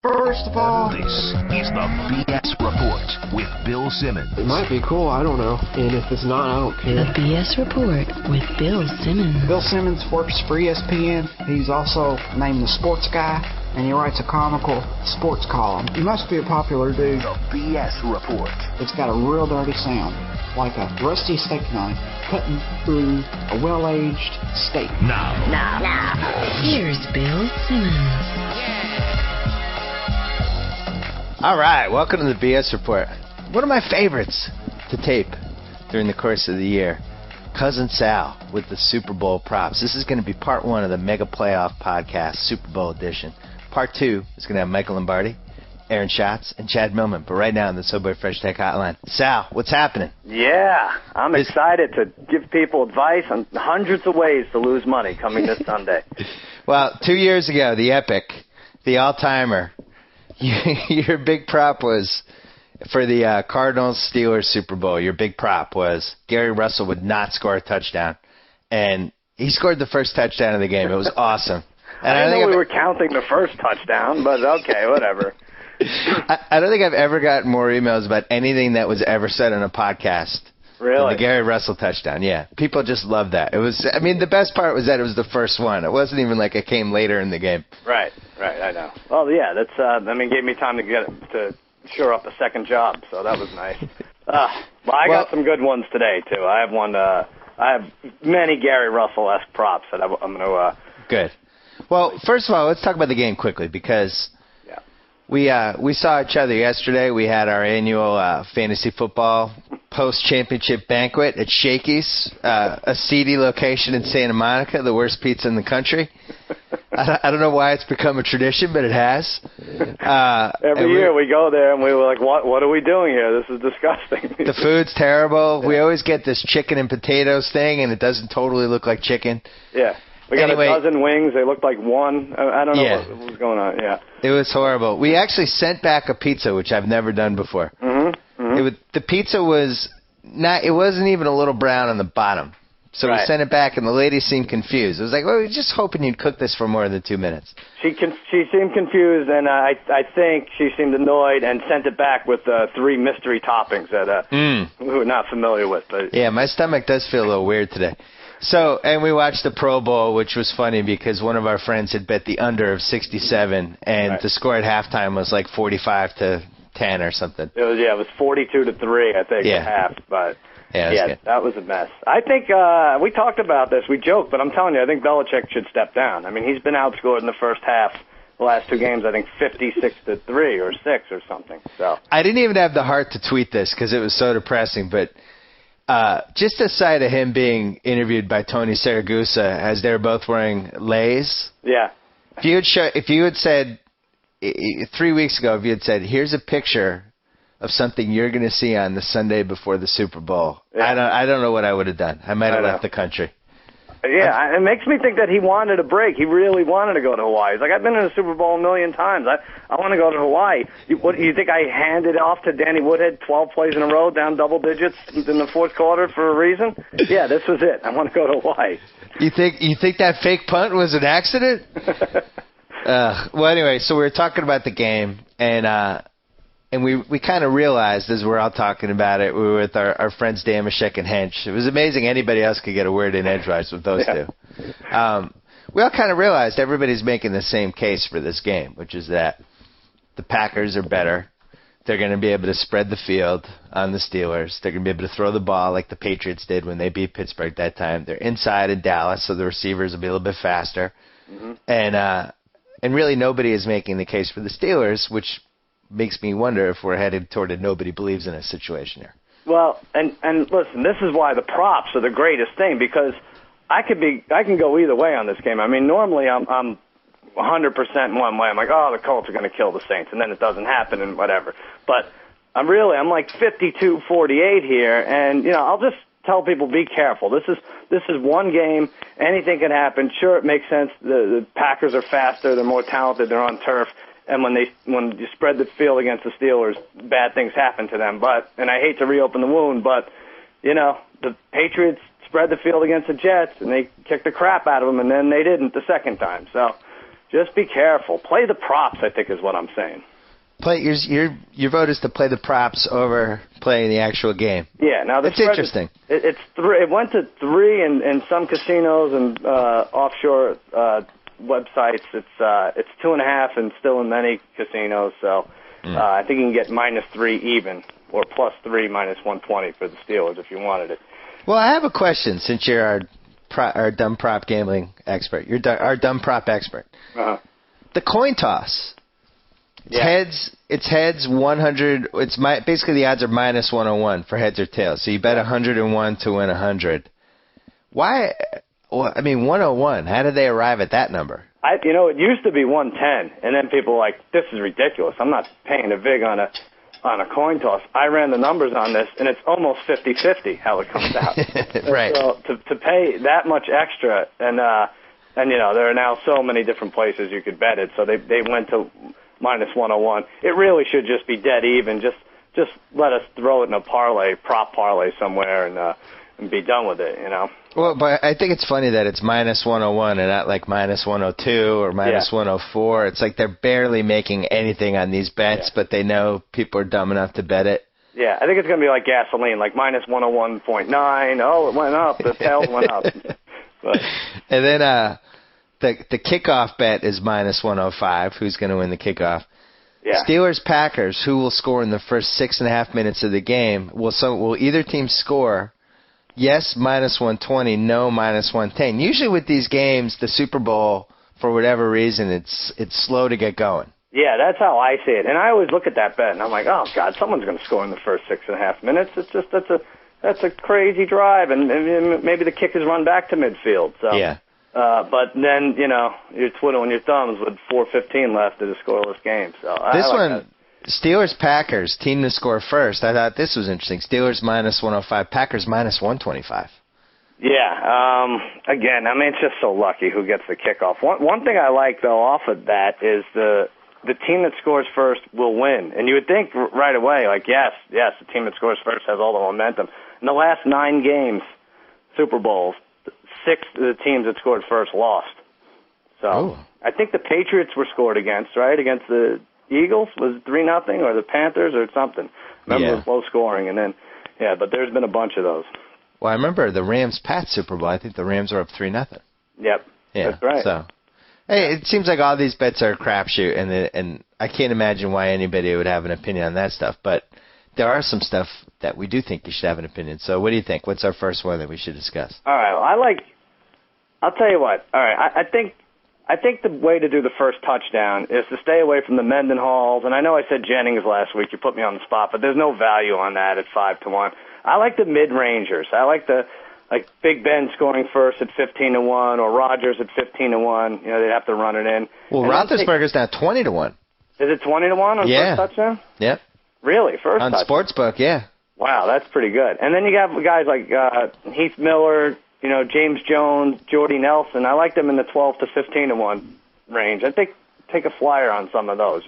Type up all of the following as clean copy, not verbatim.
First of all, this is the BS Report with Bill Simmons. It might be cool, I don't know. And if it's not, I don't care. The BS Report with Bill Simmons. Bill Simmons works for ESPN. He's also named the sports guy, and he writes a comical sports column. He must be a popular dude. The BS Report. It's got a real dirty sound, like a rusty steak knife cutting through a well-aged steak. Now. Here's Bill Simmons. All right, welcome to the BS Report. One of my favorites to tape during the course of the year, Cousin Sal with the Super Bowl props. This is going to be part one of the Mega Playoff Podcast, Super Bowl edition. Part two is going to have Michael Lombardi, Aaron Schatz, and Chad Millman. But right now on the Subway Fresh Tech Hotline, Sal, what's happening? Yeah, I'm excited to give people advice on hundreds of ways to lose money coming this Sunday. Well, 2 years ago, the epic, the all-timer, your big prop was for the Cardinals-Steelers Super Bowl. Your big prop was Gary Russell would not score a touchdown, and he scored the first touchdown of the game. It was awesome. And I didn't know we were counting the first touchdown, but okay, whatever. I don't think I've ever gotten more emails about anything that was ever said on a podcast. Really? The Gary Russell touchdown, yeah. People just loved that. It was, I mean, the best part was that it was the first one. It wasn't even like it came later in the game. Right, I know. Well, yeah, that's, gave me time to shore up a second job, so that was nice. I got some good ones today, too. I have many Gary Russell-esque props that I'm going to... Good. Well, first of all, let's talk about the game quickly, because we saw each other yesterday. We had our annual fantasy football post-championship banquet at Shakey's, a seedy location in Santa Monica, the worst pizza in the country. I don't know why it's become a tradition, but it has. Every year we go there and we were like, what are we doing here? This is disgusting. The food's terrible. Yeah. We always get this chicken and potatoes thing, and it doesn't totally look like chicken. Yeah. We got a dozen wings. They looked like one. I don't know what was going on. Yeah. It was horrible. We actually sent back a pizza, which I've never done before. Mm-hmm. The pizza was not. It wasn't even a little brown on the bottom. So we sent it back, and the lady seemed confused. I was like, well, we're just hoping you'd cook this for more than 2 minutes. She seemed confused, and I think she seemed annoyed and sent it back with 3 mystery toppings that we were not familiar with. But yeah, my stomach does feel a little weird today. So, and we watched the Pro Bowl, which was funny because one of our friends had bet the under of 67, and the score at halftime was like 45-10 or something. It was 42-3, I think, at half. But that was a mess. I think we talked about this. We joked, but I'm telling you, I think Belichick should step down. I mean, he's been outscored in the first half. The last 2 games, I think 56-3 or 6 or something. So I didn't even have the heart to tweet this because it was so depressing, but. Just a sight of him being interviewed by Tony Saragusa as they're both wearing leis. Yeah. If you had said 3 weeks ago, if you had said, "Here's a picture of something you're going to see on the Sunday before the Super Bowl," I don't know what I would have done. I might have left the country. Yeah, it makes me think that he wanted a break. He really wanted to go to Hawaii. He's like, I've been in a Super Bowl a million times. I want to go to Hawaii. You think I handed off to Danny Woodhead 12 plays in a row, down double digits in the fourth quarter for a reason? Yeah, this was it. I want to go to Hawaii. You think that fake punt was an accident? Well, anyway, so we were talking about the game, and we kind of realized as we're all talking about it, we were with our friends Damashek and Hench. It was amazing anybody else could get a word in edgewise with those two. We all kind of realized everybody's making the same case for this game, which is that the Packers are better. They're going to be able to spread the field on the Steelers. They're going to be able to throw the ball like the Patriots did when they beat Pittsburgh that time. They're inside in Dallas, so the receivers will be a little bit faster. Mm-hmm. And really nobody is making the case for the Steelers, which makes me wonder if we're headed toward a nobody believes in us situation here. Well, and listen, this is why the props are the greatest thing, because I can go either way on this game. I mean, normally I'm 100% in one way. I'm like, the Colts are going to kill the Saints, and then it doesn't happen and whatever. But I'm like 52-48 here, and I'll just tell people, be careful. This is one game. Anything can happen. Sure, it makes sense. The Packers are faster. They're more talented. They're on turf. And when you spread the field against the Steelers, bad things happen to them. And I hate to reopen the wound, but the Patriots spread the field against the Jets, and they kicked the crap out of them, and then they didn't the second time. So just be careful. Play the props, I think is what I'm saying. Play your vote is to play the props over playing the actual game. Yeah, now that's interesting. It's three. It went to 3 in some casinos and offshore websites. It's 2.5 and still in many casinos. So I think you can get -3 even or +3 -120 for the Steelers if you wanted it. Well, I have a question since you're our dumb prop gambling expert. You're our dumb prop expert. Uh-huh. The coin toss. It's heads 100. Basically the odds are -101 for heads or tails. So you bet 101 to win 100. Why? Well, I mean 101. How did they arrive at that number? It used to be 110, and then people were like, this is ridiculous. I'm not paying a vig on a coin toss. I ran the numbers on this, and it's almost 50-50 how it comes out. Right. So to pay that much extra, and there are now so many different places you could bet it. So they went to -101. It really should just be dead even. Just let us throw it in a prop parlay somewhere, and be done with it. Well, but I think it's funny that it's -101 and not like -102 or -104. It's like they're barely making anything on these bets, but they know people are dumb enough to bet it. Yeah, I think it's going to be like gasoline, like -101.9. Oh, it went up. The tails went up. But, and then the kickoff bet is -105. Who's going to win the kickoff? yeah. Steelers-Packers, who will score in the first 6.5 minutes of the game? Will either team score? Yes, -120. No, -110. Usually with these games, the Super Bowl, for whatever reason, it's slow to get going. Yeah, that's how I see it. And I always look at that bet, and I'm like, oh, God, someone's going to score in the first 6.5 minutes. It's just that's a crazy drive, and maybe the kick is run back to midfield. So. Yeah. But then, you're twiddling your thumbs with 4:15 left in a scoreless game. So this I like one, that. Steelers-Packers, team to score first. I thought this was interesting. Steelers -105, Packers -125. Yeah. Again, I mean, it's just so lucky who gets the kickoff. One thing I like, though, off of that is the team that scores first will win. And you would think right away, like, yes, the team that scores first has all the momentum. In the last 9 games, Super Bowls, 6 of the teams that scored first lost. So I think the Patriots were scored against, right? Against the Eagles was 3-0 or the Panthers or something. Remember it was low scoring, and then but there's been a bunch of those. Well, I remember the Rams-Pats Super Bowl. I think the Rams were up 3-0. Yep, yeah, that's right. So, hey, it seems like all these bets are a crapshoot, and I can't imagine why anybody would have an opinion on that stuff. But there are some stuff that we do think you should have an opinion. So, what do you think? What's our first one that we should discuss? All right, well, I'll tell you what. All right, I think the way to do the first touchdown is to stay away from the Mendenhalls. And I know I said Jennings last week. You put me on the spot, but there's no value on that at 5-1. I like the mid-rangers. I like Big Ben scoring first at 15-1 or Rodgers at 15-1. They'd have to run it in. Well, Roethlisberger's now 20-1. Is it 20-1 on first touchdown? Yep. Really? First on touchdown? Sportsbook, yeah. Wow, that's pretty good. And then you got guys like Heath Miller, James Jones, Jordy Nelson. I like them in the 12 to 15-1 range. I think take a flyer on some of those,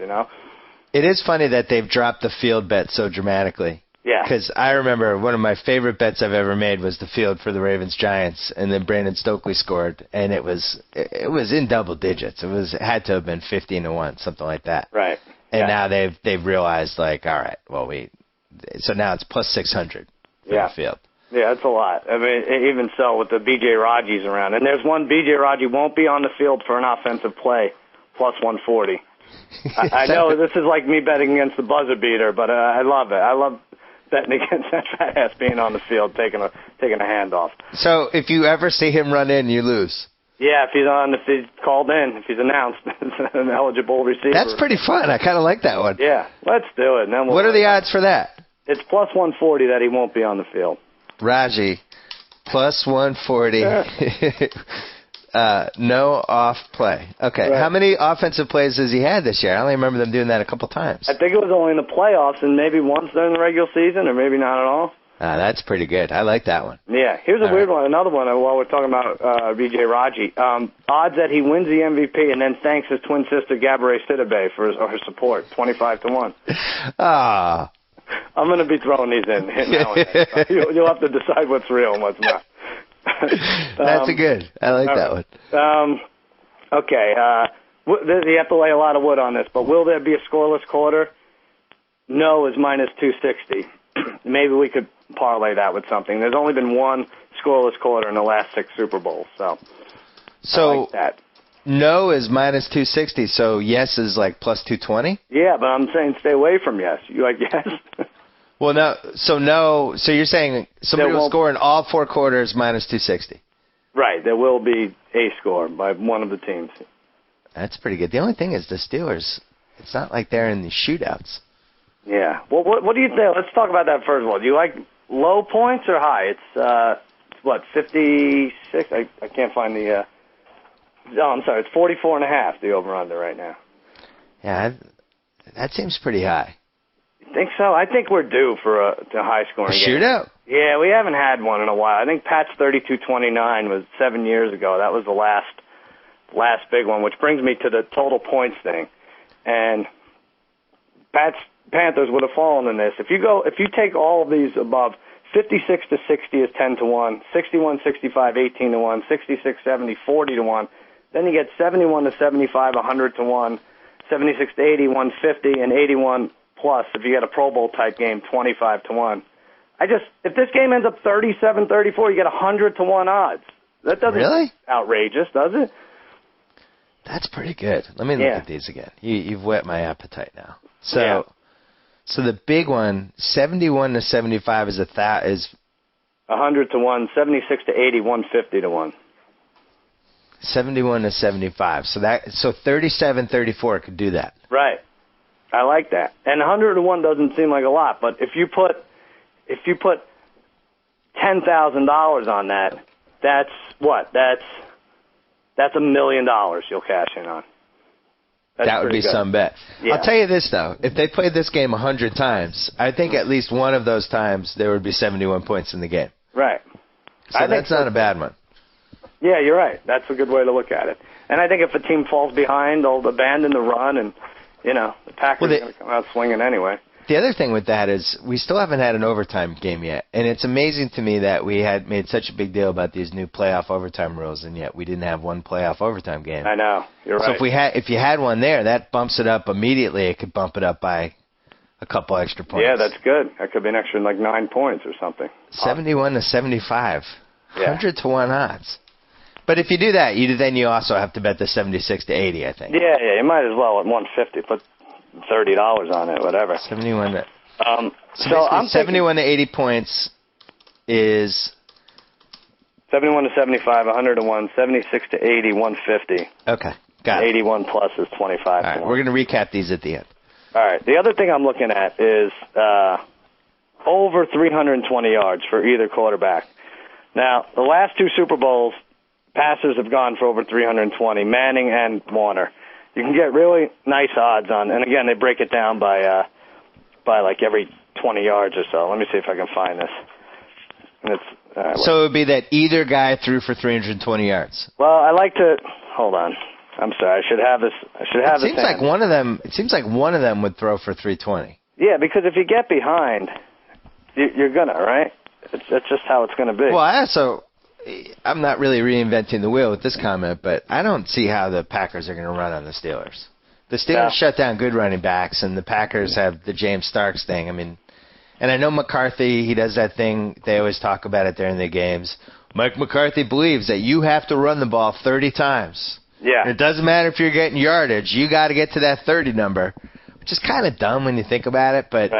It is funny that they've dropped the field bet so dramatically. Yeah. Because I remember one of my favorite bets I've ever made was the field for the Ravens-Giants, and then Brandon Stokely scored, and it was in double digits. It had to have been 15-1, something like that. Right. And now they've realized, like, all right, well, so now it's plus 600 for the field. Yeah, that's a lot. I mean, even so, with the B.J. Raji's around. And there's one B.J. Raji won't be on the field for an offensive play, plus 140. I know this is like me betting against the buzzer beater, but I love it. I love betting against that fat ass being on the field, taking a handoff. So if you ever see him run in, you lose. Yeah, if he's called in, if he's announced as an eligible receiver. That's pretty fun. I kind of like that one. Yeah, let's do it. And then what are the odds for that? It's plus 140 that he won't be on the field. Raji, plus 140. No off play. Okay. Right. How many offensive plays has he had this year? I only remember them doing that a couple times. I think it was only in the playoffs and maybe once during the regular season or maybe not at all. That's pretty good. I like that one. Yeah. Here's a weird one. Another one while we're talking about B.J. Raji. Odds that he wins the MVP and then thanks his twin sister Gabourey Sidibe for her support. 25-1. Ah. I'm going to be throwing these in now and then. You'll have to decide what's real and what's not. That's a good. I like that one. Okay. You have to lay a lot of wood on this, but will there be a scoreless quarter? No is minus 260. Maybe we could parlay that with something. There's only been one scoreless quarter in the last 6 Super Bowls, so I like that. No is minus 260, so yes is like plus 220? Yeah, but I'm saying stay away from yes. You like yes? Well, no. So you're saying somebody will score in all 4 quarters minus 260? Right. There will be a score by one of the teams. That's pretty good. The only thing is the Steelers, it's not like they're in the shootouts. Yeah. Well, what do you think? Let's talk about that first of all. Do you like low points or high? It's, 56? I can't find the... I'm sorry. It's 44.5, the over-under right now. Yeah, that seems pretty high. You think so? I think we're due for a high-scoring game. Shootout? Yeah, we haven't had one in a while. I think Pat's 32-29 was 7 years ago. That was the last big one, which brings me to the total points thing. And Pat's Panthers would have fallen in this. If you take all of these above, 56 to 60 is 10 to 1, 61, 65, 18 to 1, 66, 70, 40 to 1. Then you get 71 to 75, 100 to 1, 76 to 80, 150, and 81 plus if you get a Pro Bowl type game, 25 to 1. If this game ends up 37-34, you get 100 to 1 odds. That doesn't really outrageous, does it? That's pretty good. Let me look at these again. You've whet my appetite now. So the big one, 71 to 75 is 100 to 1, 76 to 80, 150 to 1. 71 to 75. So 37-34 could do that. Right. I like that. And 100 to 1 doesn't seem like a lot, but if you put $10,000 on that, that's what? That's $1 million you'll cash in on. That would be good. Some bet. Yeah. I'll tell you this, though. If they played this game 100 times, I think at least one of those times there would be 71 points in the game. Right. So that's not a bad one. Yeah, you're right. That's a good way to look at it. And I think if a team falls behind, they'll abandon the run, and, the Packers are going to come out swinging anyway. The other thing with that is we still haven't had an overtime game yet. And it's amazing to me that we had made such a big deal about these new playoff overtime rules, and yet we didn't have one playoff overtime game. I know. You're right. So if you had one there, that bumps it up immediately. It could bump it up by a couple extra points. Yeah, that's good. That could be an extra 9 points or something. 71 to 75. 100 to 1 odds. But if you do that, then you also have to bet the 76 to 80, I think. Yeah, you might as well at 150. Put $30 on it, whatever. 71 to... so I'm 71 to 80 points is... 71 to 75, 100 to 1, 76 to 80, 150. Okay, got it. 81 plus is 25 All right, we're going to recap these at the end. All right, the other thing I'm looking at is over 320 yards for either quarterback. Now, the last 2 Super Bowls, passers have gone for over 320, Manning and Warner. You can get really nice odds on, and again, they break it down by like every 20 yards or so. Let me see if I can find this. And so it would be that either guy threw for 320 yards. Well, I like to hold on. I'm sorry. I should have this. It seems like one of them. It seems like one of them would throw for 320. Yeah, because if you get behind, you're gonna, right? That's just how it's gonna be. Well, I'm not really reinventing the wheel with this comment, but I don't see how the Packers are going to run on the Steelers. The Steelers shut down good running backs, and the Packers have the James Starks thing. I mean, and I know McCarthy, he does that thing. They always talk about it during the games. Mike McCarthy believes that you have to run the ball 30 times. Yeah. And it doesn't matter if you're getting yardage. You got to get to that 30 number, which is kind of dumb when you think about it. But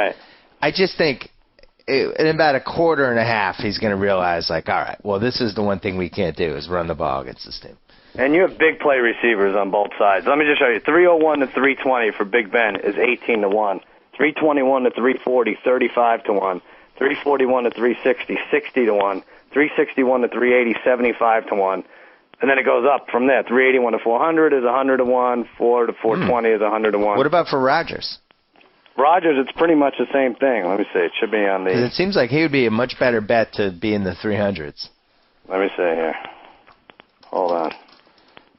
I just think in about a quarter and a half, he's going to realize, like, all right, well, this is the one thing we can't do is run the ball against this team. And you have big play receivers on both sides. Let me just show you. 301 to 320 for Big Ben is 18 to 1. 321 to 340, 35 to 1. 341 to 360, 60 to 1. 361 to 380, 75 to 1. And then it goes up from there. 381 to 400 is 100 to 1. 4 to 420 is 100 to 1. What about for Rodgers? Rodgers, it's pretty much the same thing. Let me see. It should be on the... Because it seems like he would be a much better bet to be in the 300s. Let me see here. Hold on.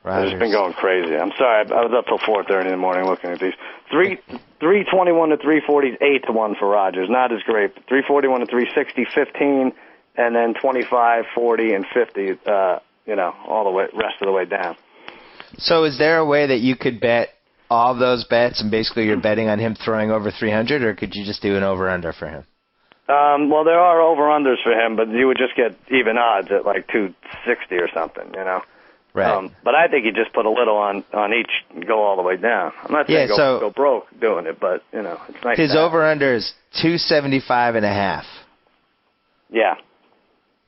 Rodgers. I've just been going crazy. I'm sorry. I was up till 4:30 in the morning looking at these. 321 to 340 is 8 to 1 for Rodgers. Not as great. 341 to 360, 15, and then 25, 40, and 50. All the way, rest of the way down. So is there a way that you could bet all those bets and basically you're betting on him throwing over 300, or could you just do an over-under for him? Well, there are over-unders for him, but you would just get even odds at like 260 or something, you know. Right. But I think you just put a little on each and go all the way down. I'm not saying go broke doing it, but, you know, it's nice. His over-under is 275.5. Yeah.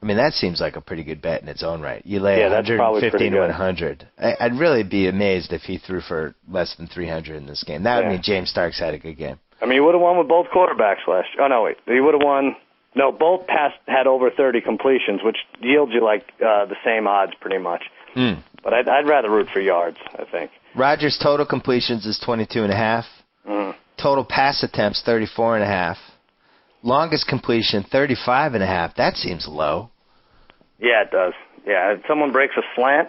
I mean, that seems like a pretty good bet in its own right. You lay that's probably 115 pretty to good. 100. I'd really be amazed if he threw for less than 300 in this game. That would mean James Starks had a good game. I mean, he would have won with both quarterbacks last year. Oh, no, wait. He would have won. No, both had over 30 completions, which yields you like the same odds pretty much. But I'd rather root for yards, I think. Rodgers' total completions is 22.5. Total pass attempts, 34.5. Longest completion, 35.5. That seems low. Yeah, it does. Yeah, if someone breaks a slant.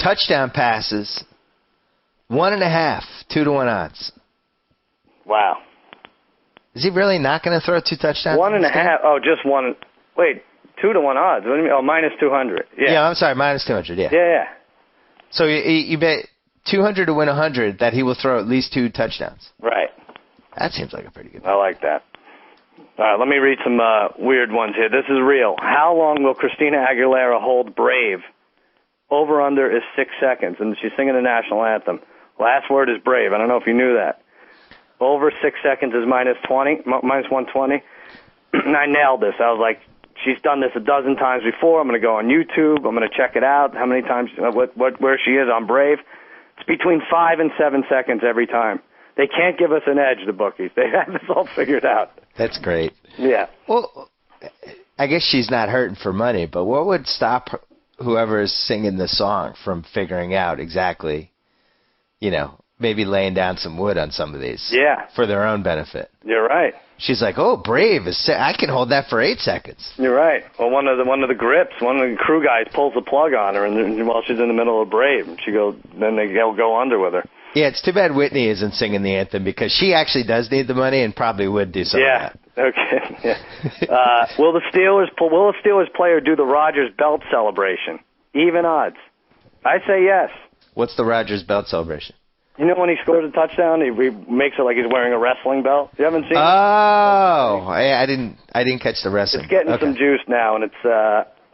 Touchdown passes, 1.5, 2-1 odds. Wow. Is he really not going to throw 2 touchdowns? 1.5. Oh, just one. Wait, 2-1 odds. What do you mean? Oh, minus 200. Yeah, I'm sorry, minus 200. Yeah. Yeah. So you bet 200 to win 100 that he will throw at least 2 touchdowns. Right. That seems like a pretty good. I like that. All right, let me read some weird ones here. This is real. How long will Christina Aguilera hold Brave? Over under is 6 seconds, and she's singing the national anthem. Last word is Brave. I don't know if you knew that. Over 6 seconds is minus 120. I nailed this. I was like, she's done this a dozen times before. I'm going to go on YouTube. I'm going to check it out. How many times, where she is on Brave. It's between 5 and 7 seconds every time. They can't give us an edge, the bookies. They have this all figured out. That's great. Yeah. Well, I guess she's not hurting for money, but what would stop whoever is singing the song from figuring out exactly, maybe laying down some wood on some of these? Yeah. For their own benefit. You're right. She's like, oh, Brave is. I can hold that for 8 seconds. You're right. Well, one of the grips, one of the crew guys pulls the plug on her, and while she's in the middle of Brave, and then they go under with her. Yeah, it's too bad Whitney isn't singing the anthem because she actually does need the money and probably would do some of that. Okay. Yeah. Will the Steelers player do the Rodgers belt celebration? Even odds. I say yes. What's the Rodgers belt celebration? You know when he scores a touchdown, he makes it like he's wearing a wrestling belt. You haven't seen it? Oh, I didn't catch the wrestling. It's getting some juice now, and it's.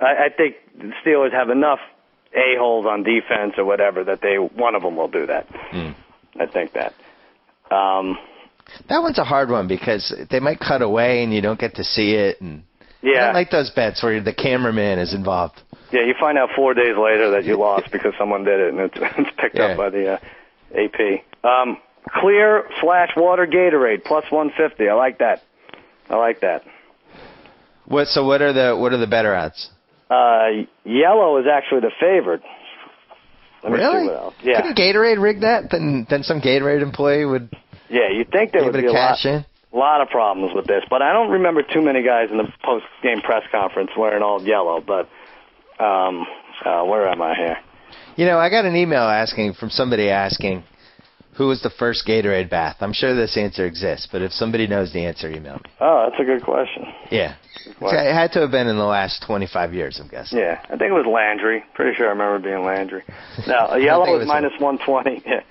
I think the Steelers have enough a-holes on defense or whatever that one of them will do that. I think that. That one's a hard one because they might cut away and you don't get to see it. And I don't like those bets where the cameraman is involved. Yeah, you find out 4 days later that you lost because someone did it, and it's picked up by the AP. Clear/water Gatorade plus 150. I like that. So what are the better odds? Yellow is actually the favorite. Let me see what else. Yeah. Couldn't Gatorade rig that? Then some Gatorade employee would. Yeah, you'd think there would be a lot of problems with this, but I don't remember too many guys in the post-game press conference wearing all yellow. But where am I here? I got an email from somebody asking who was the first Gatorade bath. I'm sure this answer exists, but if somebody knows the answer, email me. Oh, that's a good question. Yeah. It had to have been in the last 25 years, I'm guessing. Yeah, I think it was Landry. Pretty sure I remember it being Landry. Now, yellow is minus 120. Yeah.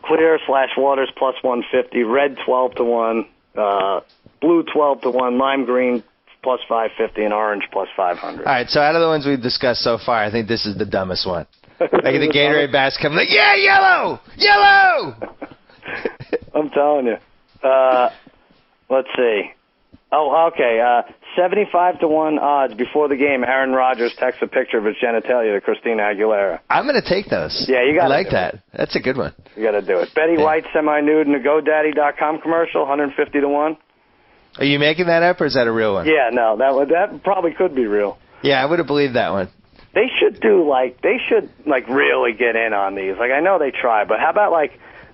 Clear/waters plus 150. Red 12-1. Blue 12-1. Lime green plus 550. And orange plus 500. All right, so out of the ones we've discussed so far, I think this is the dumbest one. Like the Gatorade baths come like, yeah, yellow! I'm telling you. Let's see. Oh, okay. 75-1 odds before the game. Aaron Rodgers texts a picture of his genitalia to Christina Aguilera. I'm going to take those. Yeah, you got. I like that. That's a good one. You got to do it. Betty White semi-nude in a GoDaddy.com commercial. 150-1. Are you making that up, or is that a real one? Yeah, no, that probably could be real. Yeah, I would have believed that one. They should really get in on these. Like, I know they try, but how about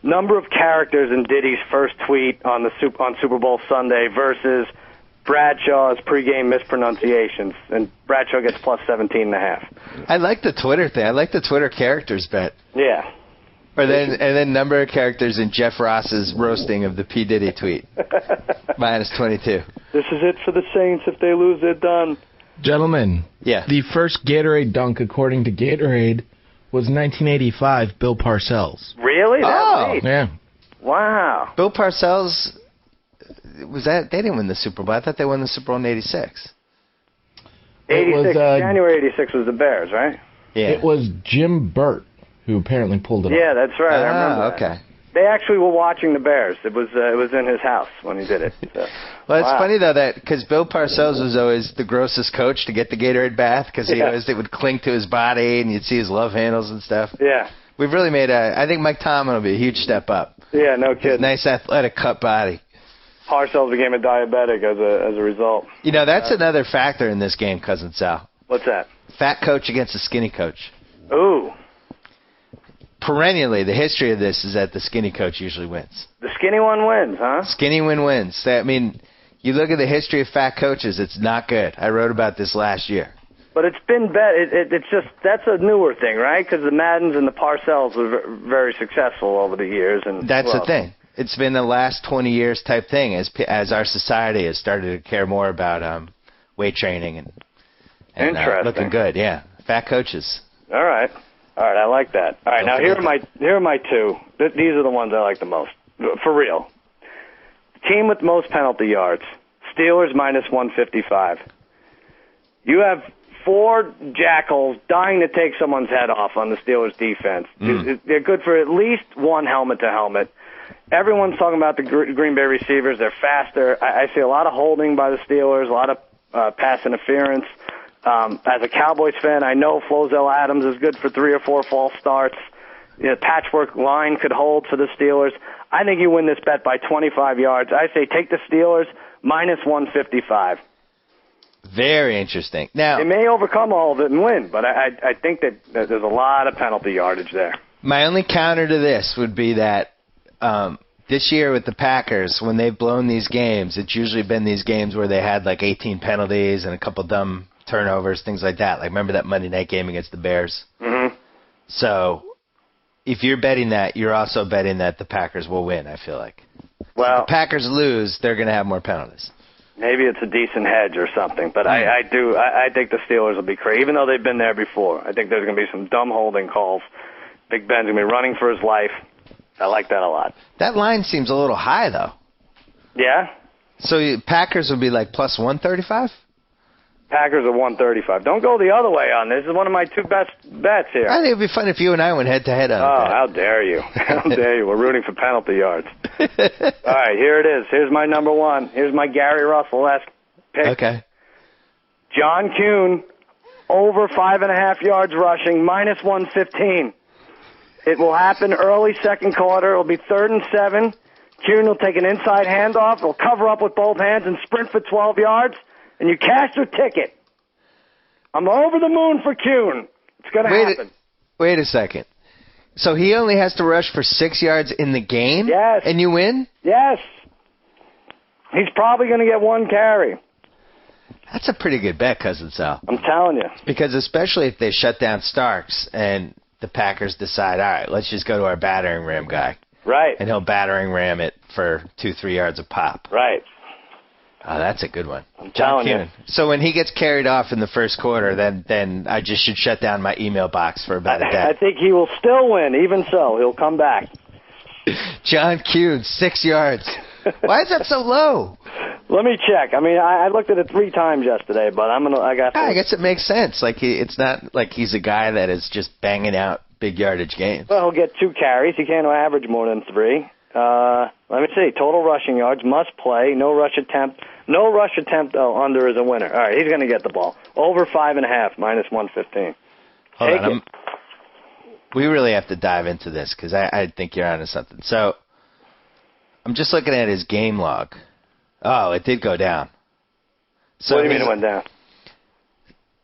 number of characters in Diddy's first tweet on Super Bowl Sunday versus Bradshaw's pregame mispronunciations, and Bradshaw gets plus 17.5. I like the Twitter thing. I like the Twitter characters bet. Yeah. And then number of characters in Jeff Ross's roasting of the P. Diddy tweet. minus 22. This is it for the Saints. If they lose, they're done. Gentlemen, the first Gatorade dunk, according to Gatorade, was 1985 Bill Parcells. Really? That late? Yeah. Wow. Bill Parcells, was that? They didn't win the Super Bowl. I thought they won the Super Bowl in '86. 86. January '86 was the Bears, right? Yeah. It was Jim Burt who apparently pulled it off. Yeah, that's right. I remember that. Okay. They actually were watching the Bears. It was in his house when he did it. So. Well, it's funny, though, that because Bill Parcells was always the grossest coach to get the Gatorade bath because it would cling to his body and you'd see his love handles and stuff. Yeah. We've really made I think Mike Tomlin will be a huge step up. Yeah, no kidding. Nice athletic cut body. Parcells became a diabetic as a result. You know, that's another factor in this game, Cousin Sal. What's that? Fat coach against a skinny coach. Ooh. Perennially, the history of this is that the skinny coach usually wins. The skinny one wins, huh? Skinny one wins. I mean, you look at the history of fat coaches, it's not good. I wrote about this last year. But it's been it's just, that's a newer thing, right? Because the Maddens and the Parcells were very successful over the years. And that's the thing. It's been the last 20 years type thing as our society has started to care more about weight training and looking good. Yeah, fat coaches. All right, I like that. All right, now here are my two. These are the ones I like the most, for real. Team with most penalty yards, Steelers minus 155. You have 4 jackals dying to take someone's head off on the Steelers defense. They're good for at least one helmet to helmet. Everyone's talking about the Green Bay receivers. They're faster. I see a lot of holding by the Steelers, a lot of pass interference. As a Cowboys fan, I know Flozell Adams is good for 3 or 4 false starts. Patchwork line could hold for the Steelers. I think you win this bet by 25 yards. I say take the Steelers minus 155. Very interesting. Now, they may overcome all of it and win, but I think that there's a lot of penalty yardage there. My only counter to this would be that this year with the Packers, when they've blown these games, it's usually been these games where they had like 18 penalties and a couple dumb turnovers, things like that. Like, remember that Monday night game against the Bears? Mm-hmm. So, if you're betting that, you're also betting that the Packers will win, I feel like. Well, if the Packers lose, they're going to have more penalties. Maybe it's a decent hedge or something, but I think the Steelers will be crazy, even though they've been there before. I think there's going to be some dumb holding calls. Big Ben's going to be running for his life. I like that a lot. That line seems a little high, though. Yeah? So Packers would be like plus 135? Packers are 135. Don't go the other way on this. This is one of my 2 best bets here. I think it would be fun if you and I went head-to-head on it. Oh, how dare you. How dare you. We're rooting for penalty yards. All right, here it is. Here's my number 1. Here's my Gary Russell-esque pick. Okay. John Kuhn, over 5.5 yards rushing, minus 115. It will happen early second quarter. It'll be 3rd and 7. Kuhn will take an inside handoff. He'll cover up with both hands and sprint for 12 yards. And you cash your ticket. I'm over the moon for Kuhn. It's going to happen. Wait a second. So he only has to rush for 6 yards in the game? Yes. And you win? Yes. He's probably going to get 1 carry. That's a pretty good bet, Cousin Sal. I'm telling you. Because especially if they shut down Starks and the Packers decide, all right, let's just go to our battering ram guy. Right. And he'll battering ram it for 2-3 yards a pop. Right. Oh, that's a good one. I'm telling you. So when he gets carried off in the first quarter, then I just should shut down my email box for about a day. I think he will still win. Even so, he'll come back. John Kuhn, 6 yards. Why is that so low? Let me check. I mean, I looked at it 3 times yesterday, but I guess it makes sense. Like it's not like he's a guy that is just banging out big yardage games. Well, he'll get 2 carries. He can't average more than 3. Let me see. Total rushing yards, must play, no rush attempt. No rush attempt, under is a winner. All right, he's going to get the ball. Over 5.5, minus 115. Hold on. We really have to dive into this because I think you're onto something. So I'm just looking at his game log. Oh, it did go down. So what do you mean it went down?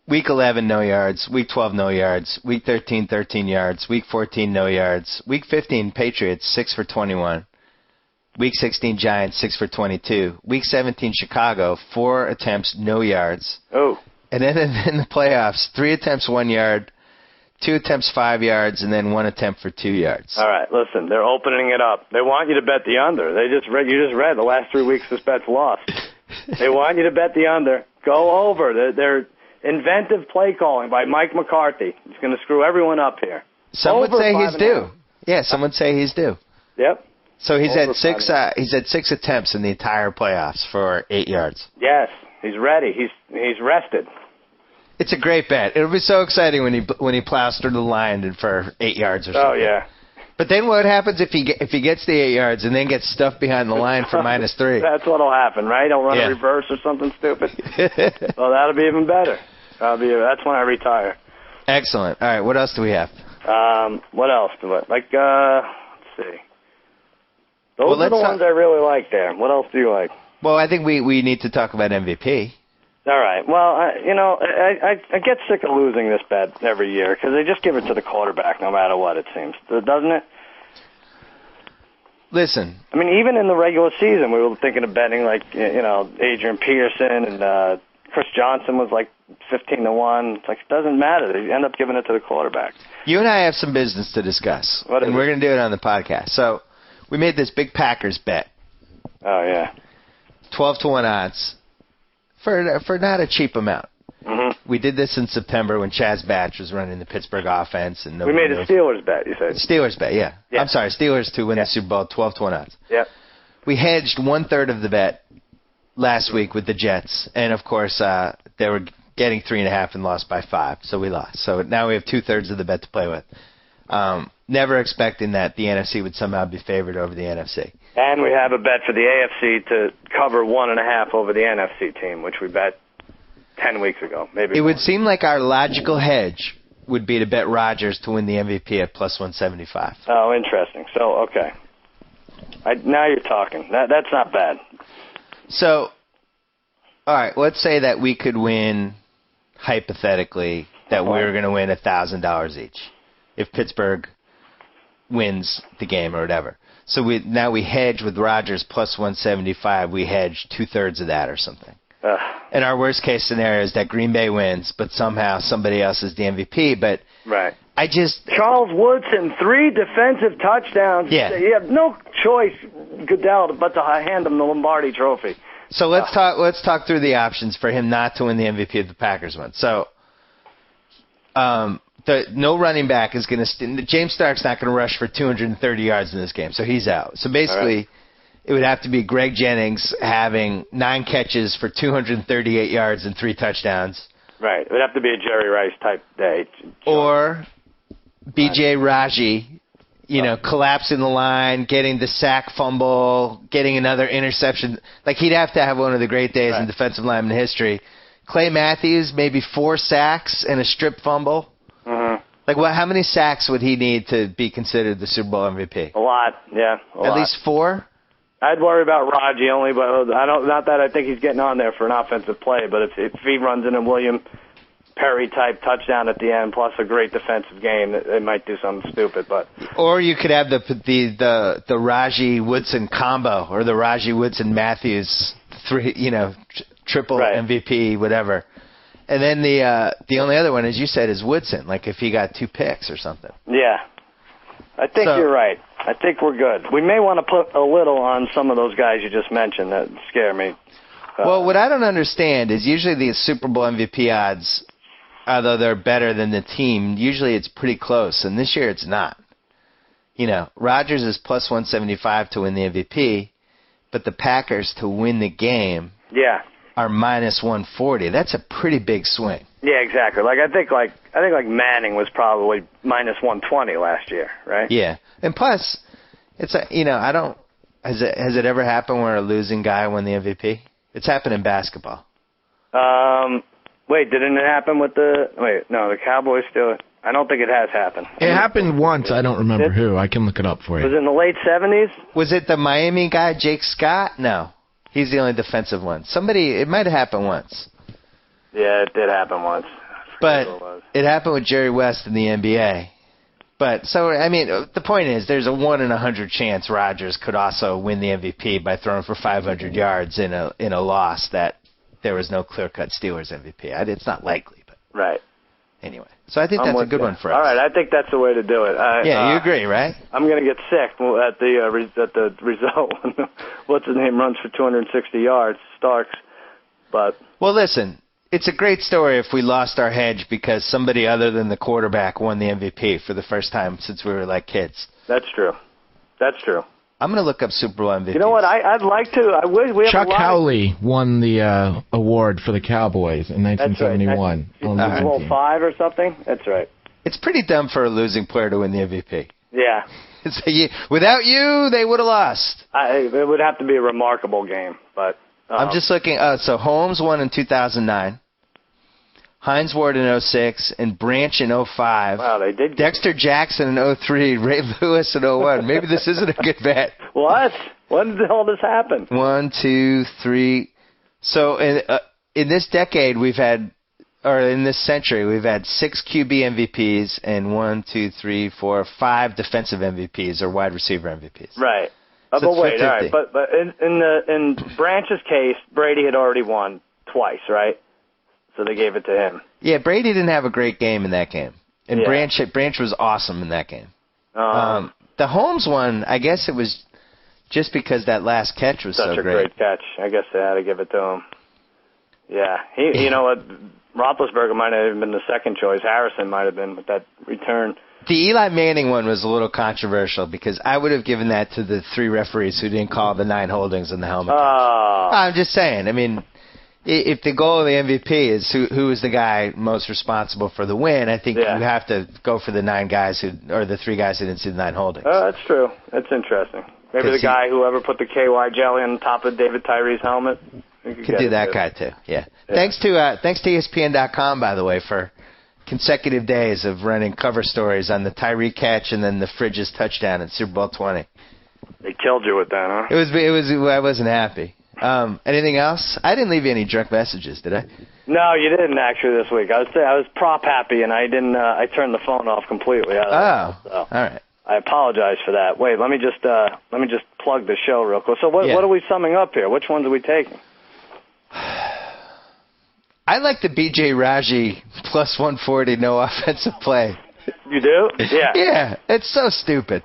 Week 11, no yards. Week 12, no yards. Week 13, 13 yards. Week 14, no yards. Week 15, Patriots, 6 for 21. Week 16, Giants, 6 for 22. Week 17, Chicago, 4 attempts, no yards. Oh. And then in the playoffs, 3 attempts, 1 yard, 2 attempts, 5 yards, and then 1 attempt for 2 yards. All right, listen, they're opening it up. They want you to bet the under. You just read the last 3 weeks this bet's lost. They want you to bet the under. Go over. They're inventive play calling by Mike McCarthy. He's going to screw everyone up here. Some would Over say 5.5. he's due. Yeah, some would say he's due. Yep. So he's Over had six. 5.5. He's had 6 attempts in the entire playoffs for 8 yards. Yes, he's ready. He's rested. It's a great bet. It'll be so exciting when he plows through the line and for 8 yards or something. Oh yeah. But then what happens if he gets the 8 yards and then gets stuffed behind the line for -3? That's what'll happen, right? He'll run a reverse or something stupid. Well, that'll be even better. That's when I retire. Excellent. All right, what else do we have? What else do I like? Let's see. Those are the ones I really like there. What else do you like? Well, I think we need to talk about MVP. All right. Well, I get sick of losing this bet every year because they just give it to the quarterback no matter what, it seems. Doesn't it? Listen. I mean, even in the regular season, we were thinking of betting like, Adrian Peterson and Chris Johnson was like 15-1. It's like, it doesn't matter. They end up giving it to the quarterback. You and I have some business to discuss, and we're going to do it on the podcast. So we made this big Packers bet. Oh, yeah. 12-1 odds for not a cheap amount. Mm-hmm. We did this in September when Chaz Batch was running the Pittsburgh offense. And we made a Steelers bet, you said. Steelers bet, yeah. I'm sorry, Steelers to win the Super Bowl, 12-1 odds. Yeah. We hedged 1/3 of the bet last week with the Jets, and of course they were getting 3.5 and lost by 5, so we lost. So now we have 2/3 of the bet to play with. Never expecting that the NFC would somehow be favored over the NFC. And we have a bet for the AFC to cover 1.5 over the NFC team, which we bet 10 weeks ago. Maybe it more. would seem like our logical hedge would be to bet Rodgers to win the MVP at +175. Oh, interesting. So, okay. Now you're talking. That's not bad. So, all right, let's say that we could win, hypothetically, that we were going to win $1,000 each if Pittsburgh wins the game or whatever. So now we hedge with Rodgers +175. We hedge 2/3 of that or something. And our worst case scenario is that Green Bay wins, but somehow somebody else is the MVP. But right. Charles Woodson, 3 defensive touchdowns. Yeah. You have no choice, Goodell, but to hand him the Lombardi Trophy. So let's talk through the options for him not to win the MVP if the Packers win. So no running back is going to James Stark's not going to rush for 230 yards in this game, so he's out. So basically, it would have to be Greg Jennings having 9 catches for 238 yards and 3 touchdowns. Right. It would have to be a Jerry Rice type day. Or B.J. Raji, collapsing the line, getting the sack fumble, getting another interception. Like, he'd have to have one of the great days in defensive lineman history. Clay Matthews, maybe 4 sacks and a strip fumble. Mm-hmm. Like, how many sacks would he need to be considered the Super Bowl MVP? A lot, yeah. At least 4? I'd worry about Raji only, but not that I think he's getting on there for an offensive play, but if he runs in a William Perry-type touchdown at the end, plus a great defensive game, they might do something stupid. But or you could have the Raji Woodson combo, or the Raji Woodson Matthews triple MVP, whatever. And then the only other one, as you said, is Woodson. Like if he got 2 picks or something. Yeah, I think you're right. I think we're good. We may want to put a little on some of those guys you just mentioned that scare me. Well, what I don't understand is usually the Super Bowl MVP odds, although they're better than the team, usually it's pretty close, and this year it's not. Rodgers is +175 to win the MVP, but the Packers to win the game are -140. That's a pretty big swing. Yeah, exactly. I think Manning was probably -120 last year, right? Yeah, and plus, it's I don't. Has it ever happened where a losing guy won the MVP? It's happened in basketball. Wait, didn't it happen with the Cowboys still? I don't think it has happened. It happened once. I don't remember who. I can look it up for you. Was it in the late 70s? Was it the Miami guy, Jake Scott? No. He's the only defensive one. It might have happened once. Yeah, it did happen once. But it happened with Jerry West in the NBA. But, the point is, there's a 1 in 100 chance Rodgers could also win the MVP by throwing for 500 yards in a loss that there was no clear-cut Steelers MVP. It's not likely, but right. Anyway, so I think that's a good one for us. All right, I think that's the way to do it. You agree, right? I'm going to get sick at the result. What's his name runs for 260 yards, Starks. But well, listen, it's a great story if we lost our hedge because somebody other than the quarterback won the MVP for the first time since we were like kids. That's true. I'm going to look up Super Bowl MVP. You know what? I'd like to. I wish we have Chuck a lot Howley won the award for the Cowboys in 1971. Super Bowl 5 or something? That's right. It's pretty dumb for a losing player to win the MVP. Yeah. Without you, they would have lost. It would have to be a remarkable game, but I'm just looking. So Holmes won in 2009, Hines Ward in 2006, and Branch in 2005. Wow, they did. Dexter Jackson in 2003, Ray Lewis in 2001. Maybe this isn't a good bet. What? When did all this happen? 1, 2, 3. So in this decade, in this century, we've had 6 QB MVPs and 1, 2, 3, 4, 5 defensive MVPs or wide receiver MVPs. Right. So But wait, 50-50. all right. But in Branch's case, Brady had already won twice, right? So they gave it to him. Yeah, Brady didn't have a great game in that game, and Yeah. Branch was awesome in that game. The Holmes one, I guess it was just because that last catch was such so a great catch. I guess they had to give it to him. Yeah, you know what? Roethlisberger might have even been the second choice. Harrison might have been with that return. The Eli Manning one was a little controversial because I would have given that to the 3 referees who didn't call the 9 holdings in the helmet catch. I'm just saying. I mean, if the goal of the MVP is who is the guy most responsible for the win, I think you have to go for the 9 guys or the 3 guys who didn't see the 9 holdings. That's true. That's interesting. Maybe the guy who ever put the KY jelly on top of David Tyree's helmet. Could do that guy too. Yeah. Thanks to ESPN.com, by the way, for consecutive days of running cover stories on the Tyree catch and then the Fridges touchdown in Super Bowl 20. They killed you with that, huh? It was. I wasn't happy. Anything else? I didn't leave you any drunk messages, did I? No, you didn't actually this week. I was prop happy and I didn't. I turned the phone off completely. All right. I apologize for that. Wait, let me just plug the show real quick. So what are we summing up here? Which ones are we taking? I like the B.J. Raji plus 140 no offensive play. You do? Yeah. Yeah, it's so stupid.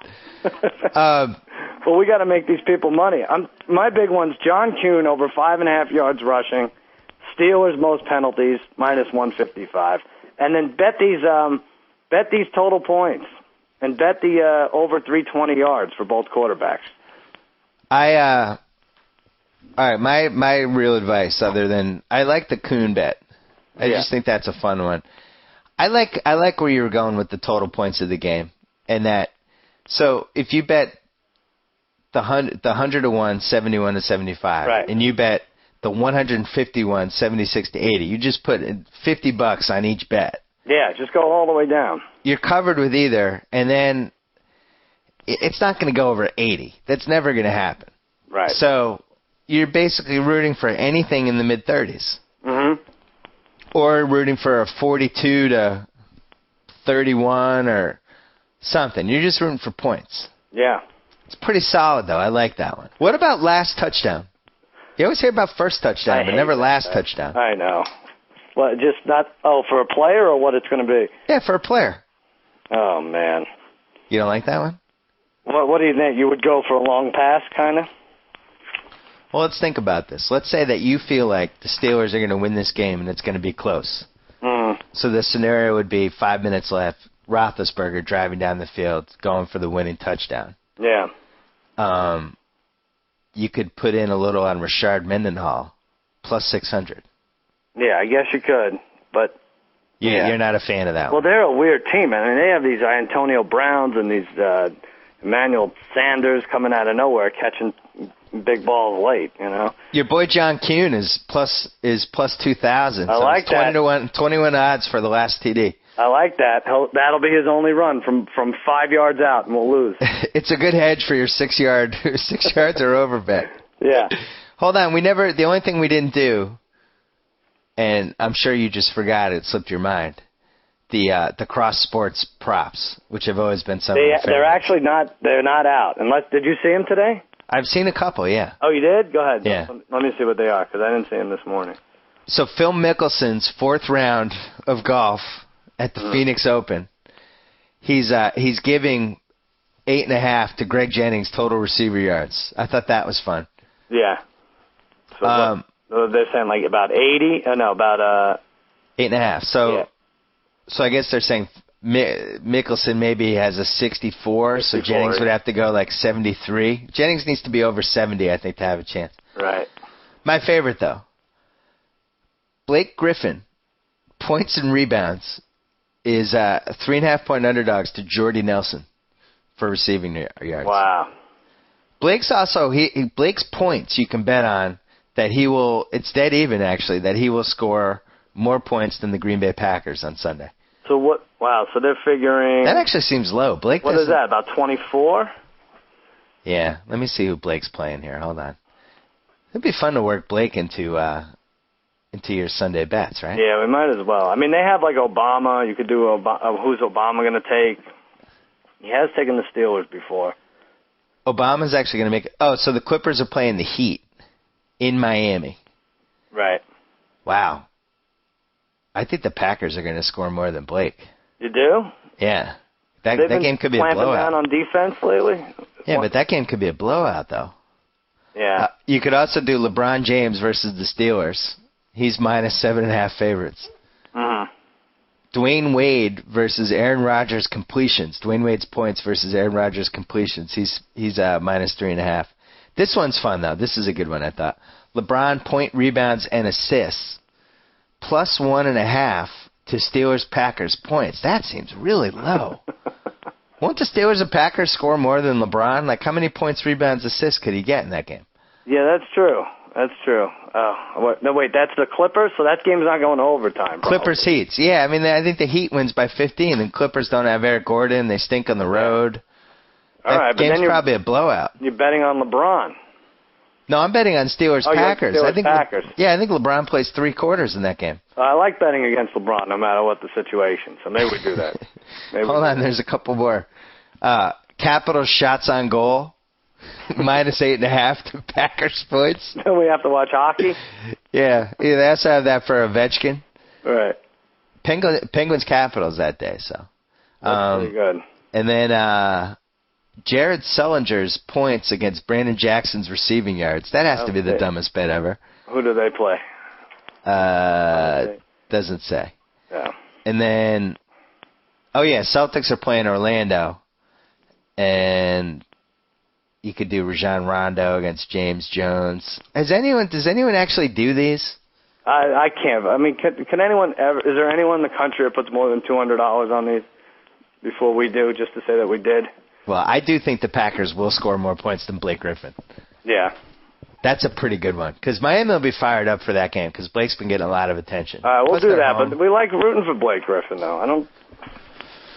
Well, we got to make these people money. My big one's John Kuhn over 5.5 yards rushing, Steelers most penalties minus 155, and then bet these total points and bet the over 320 yards for both quarterbacks. All right, my real advice, other than I like the Kuhn bet. I just think that's a fun one. I like where you were going with the total points of the game, and that. So if you bet the 100 to 1, 71 to 75, right, and you bet the 151, 76 to 80, you just put $50 on each bet. Yeah, just go all the way down. You're covered with either, and then it's not going to go over 80. That's never going to happen. Right. So you're basically rooting for anything in the mid-30s. Mm-hmm. Or rooting for a 42 to 31 or something. You're just rooting for points. Yeah. It's pretty solid, though. I like that one. What about last touchdown? You always hear about first touchdown, but never last touchdown. I know. Well, just not, for a player or what it's going to be? Yeah, for a player. Oh, man. You don't like that one? What do you think? You would go for a long pass, kind of? Well, let's think about this. Let's say that you feel like the Steelers are going to win this game and it's going to be close. So the scenario would be 5 minutes left, Roethlisberger driving down the field, going for the winning touchdown. Yeah. You could put in a little on Rashard Mendenhall, plus 600. Yeah, I guess you could, but... You're not a fan of that one. Well, they're a weird team. I mean, they have these Antonio Browns and these Emmanuel Sanders coming out of nowhere catching big balls late, you know. Your boy John Kuhn is plus 2,000. I like that. 21 odds for the last TD. I like that. That'll be his only run from 5 yards out, and we'll lose. It's a good hedge for your 6 yards or over bet. Yeah. Hold on, the only thing we didn't do, and I'm sure you just forgot it, slipped your mind. The cross sports props, which have always been something. They're actually not. They're not out. Did you see them today? I've seen a couple, yeah. Oh, you did? Go ahead. Yeah. Let me see what they are, because I didn't see them this morning. So Phil Mickelson's 4th round of golf at the Phoenix Open, he's giving 8.5 to Greg Jennings total receiver yards. I thought that was fun. Yeah. So So they're saying like about 80. No, about 8.5. So, yeah. so I guess they're saying Mickelson maybe has a 64, so 64, Jennings would yeah. have to go like 73. Jennings needs to be over 70, I think, to have a chance. Right. My favorite, though, Blake Griffin, points and rebounds, is 3.5-point underdogs to Jordy Nelson for receiving yards. Wow. Blake's also Blake's points you can bet on that he will. It's dead even actually that he will score more points than the Green Bay Packers on Sunday. So what? Wow. So they're figuring. That actually seems low. Blake. What is that? About 24? Yeah. Let me see who Blake's playing here. Hold on. It'd be fun to work Blake into your Sunday bets, right? Yeah, we might as well. I mean, they have like Obama. You could do who's Obama going to take? He has taken the Steelers before. Obama's actually going to make it. Oh, so the Clippers are playing the Heat in Miami. Right. Wow. I think the Packers are going to score more than Blake. You do? Yeah. That They've been game could be a clamping blowout. down on defense lately. Yeah, but that game could be a blowout, though. Yeah. You could also do LeBron James versus the Steelers. He's minus 7.5 favorites. Mm-hmm. Dwayne Wade versus Aaron Rodgers completions. Dwayne Wade's points versus Aaron Rodgers completions. He's minus 3.5. This one's fun, though. This is a good one, I thought. LeBron point rebounds and assists. Plus 1.5 to Steelers-Packers points. That seems really low. Won't the Steelers and Packers score more than LeBron? Like, how many points, rebounds, assists could he get in that game? Yeah, that's true. That's true. No, wait, that's the Clippers, so that game's not going to overtime. Probably. Clippers Heats. Yeah, I mean, I think the Heat wins by 15, and Clippers don't have Eric Gordon. They stink on the road. All right, game's but then probably a blowout. You're betting on LeBron. No, I'm betting on Steelers-Packers. Steelers, I think Packers. I think LeBron plays 3 quarters in that game. I like betting against LeBron no matter what the situation, so maybe we do that. Hold on, there's a couple more. Capitals shots on goal. Minus 8.5 to Packers points. Then we have to watch hockey? Yeah. They also have that for Ovechkin. Right. Penguins Capitals that day, so. That's pretty good. And then Jared Sullinger's points against Brandon Jackson's receiving yards. That has to be the dumbest bet ever. Who do they play? Doesn't say. Yeah. And then, Celtics are playing Orlando. And you could do Rajon Rondo against James Jones. Does anyone actually do these? I can't. I mean, can anyone ever? Is there anyone in the country that puts more than $200 on these before we do, just to say that we did? Well, I do think the Packers will score more points than Blake Griffin. Yeah. That's a pretty good one because Miami will be fired up for that game because Blake's been getting a lot of attention. We'll do that, but we like rooting for Blake Griffin, though. I don't.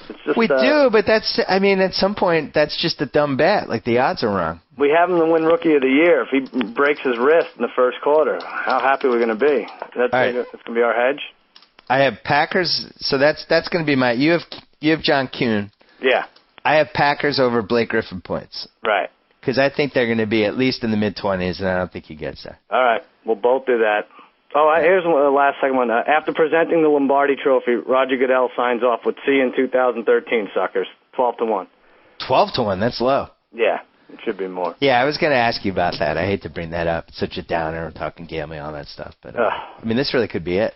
It's just, we do, but at some point, that's just a dumb bet. Like, the odds are wrong. We have him to win Rookie of the Year. If he breaks his wrist in the first quarter, how happy are we going to be? That's going to be our hedge? I have Packers, so that's going to be my... You have John Kuhn. Yeah. I have Packers over Blake Griffin points. Right. Because I think they're going to be at least in the mid-20s, and I don't think he gets there. All right. We'll both do that. Here's the last second one. After presenting the Lombardi Trophy, Roger Goodell signs off with C in 2013, suckers. 12-1. 12-1, that's low. Yeah, it should be more. Yeah, I was going to ask you about that. I hate to bring that up. It's such a downer. We're talking gambling, all that stuff. But I mean, this really could be it.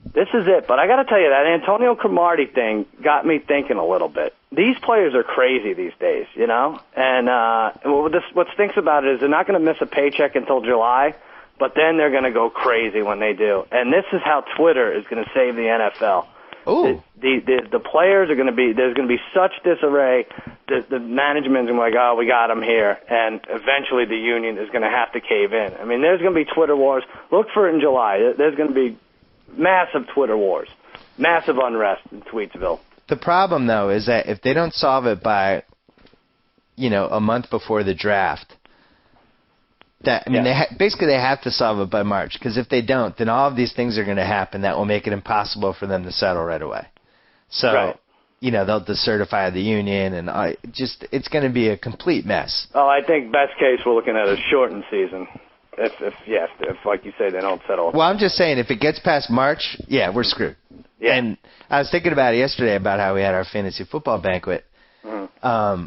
This is it. But I got to tell you, that Antonio Cromartie thing got me thinking a little bit. These players are crazy these days, you know? And what stinks about it is they're not going to miss a paycheck until July. But then they're going to go crazy when they do. And this is how Twitter is going to save the NFL. Ooh. The players are going to be, there's going to be such disarray. The management's going to be like, oh, we got them here. And eventually the union is going to have to cave in. I mean, there's going to be Twitter wars. Look for it in July. There's going to be massive Twitter wars, massive unrest in Tweetsville. The problem, though, is that if they don't solve it by, a month before the draft, basically they have to solve it by March, because if they don't, then all of these things are going to happen that will make it impossible for them to settle right away. So, they'll decertify the union, and it's going to be a complete mess. Oh, I think best case we're looking at a shortened season. If like you say, they don't settle. Well, I'm just saying, if it gets past March, we're screwed. Yeah. And I was thinking about it yesterday about how we had our fantasy football banquet. Mm-hmm.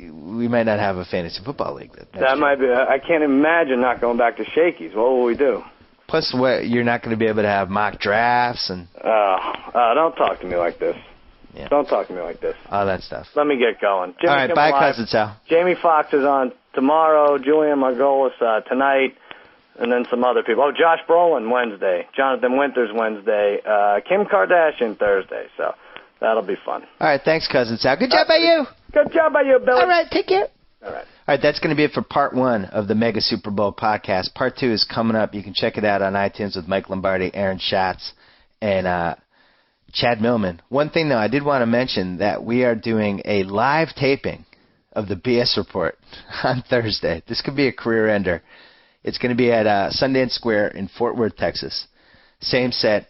we might not have a fantasy football league. That might be. I can't imagine not going back to Shakey's. What will we do? Plus, you're not going to be able to have mock drafts and. Don't talk to me like this. Yeah. Don't talk to me like this. All that stuff. Let me get going. Jimmy All right, bye, Cousin Sal. Jamie Foxx is on tomorrow. Julian Margolis tonight, and then some other people. Oh, Josh Brolin Wednesday. Jonathan Winters Wednesday. Kim Kardashian Thursday. So that'll be fun. All right, thanks, Cousin Sal. Good job by you. Good job by you, Billy. All right, take care. All right. All right, that's going to be it for part 1 of the Mega Super Bowl podcast. Part 2 is coming up. You can check it out on iTunes with Mike Lombardi, Aaron Schatz, and Chad Millman. One thing, though, I did want to mention that we are doing a live taping of the BS Report on Thursday. This could be a career ender. It's going to be at Sundance Square in Fort Worth, Texas. Same set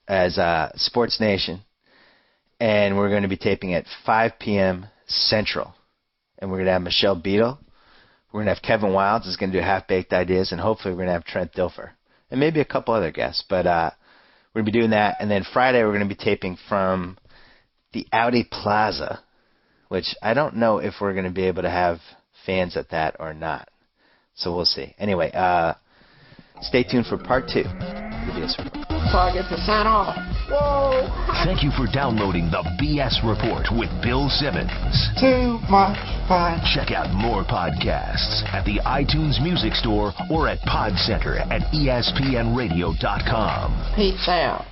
as Sports Nation. And we're going to be taping at 5 p.m. Central. And we're going to have Michelle Beadle. We're going to have Kevin Wildes is going to do Half-Baked Ideas. And hopefully we're going to have Trent Dilfer. And maybe a couple other guests. But we're going to be doing that. And then Friday we're going to be taping from the Audi Plaza, which I don't know if we're going to be able to have fans at that or not. So we'll see. Anyway, stay tuned for part 2 of the BS Report. So I get to sign off. Whoa! Thank you for downloading the BS Report with Bill Simmons. Too much fun. Check out more podcasts at the iTunes Music Store or at Pod Center at ESPNradio.com. Peace out.